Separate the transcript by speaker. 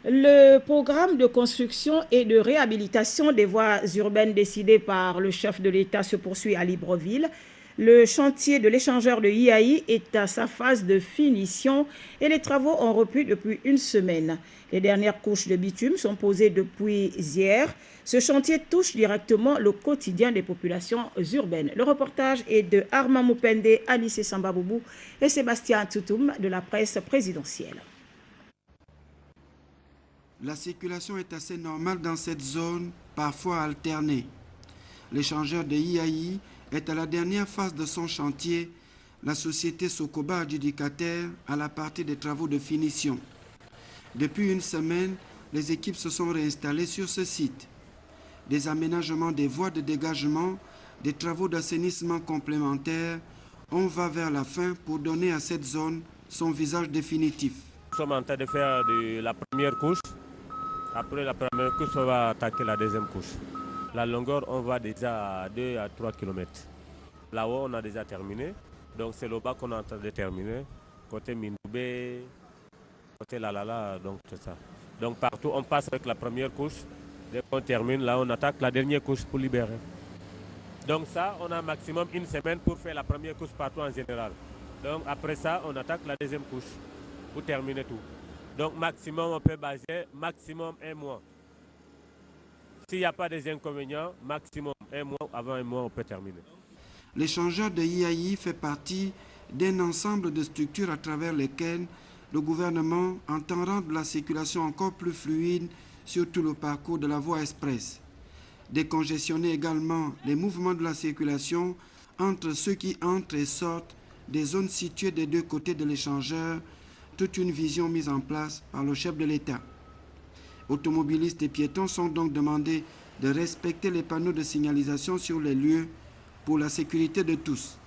Speaker 1: Le programme de construction et de réhabilitation des voies urbaines décidé par le chef de l'État se poursuit à Libreville. Le chantier de l'échangeur de IAI est à sa phase de finition et les travaux ont repris depuis une semaine. Les dernières couches de bitume sont posées depuis hier. Ce chantier touche directement le quotidien des populations urbaines. Le reportage est de Armand Moupende, Alice Sambaboubou et Sébastien Toutoum de la presse présidentielle.
Speaker 2: La circulation est assez normale dans cette zone, parfois alternée. L'échangeur de IAI est à la dernière phase de son chantier. La société Sokoba adjudicataire à la partie des travaux de finition. Depuis une semaine, les équipes se sont réinstallées sur ce site. Des aménagements des voies de dégagement, des travaux d'assainissement complémentaires, on va vers la fin pour donner à cette zone son visage définitif.
Speaker 3: Nous sommes en train de faire la première couche. Après la première couche, on va attaquer la deuxième couche. La longueur, on va déjà à 2 à 3 km. Là-haut, on a déjà terminé. Donc c'est le bas qu'on est en train de terminer. Côté Mindoubé, côté Lalala, donc c'est ça. Donc partout, on passe avec la première couche. Dès qu'on termine, là, on attaque la dernière couche pour libérer. Donc ça, on a maximum une semaine pour faire la première couche partout en général. Donc après ça, on attaque la deuxième couche pour terminer tout. Donc maximum, on peut baser maximum un mois. S'il n'y a pas des inconvénients, maximum un mois, avant un mois, on peut terminer.
Speaker 2: L'échangeur de IAI fait partie d'un ensemble de structures à travers lesquelles le gouvernement entend rendre la circulation encore plus fluide sur tout le parcours de la voie express. Décongestionner également les mouvements de la circulation entre ceux qui entrent et sortent des zones situées des deux côtés de l'échangeur, toute une vision mise en place par le chef de l'État. Automobilistes et piétons sont donc demandés de respecter les panneaux de signalisation sur les lieux pour la sécurité de tous.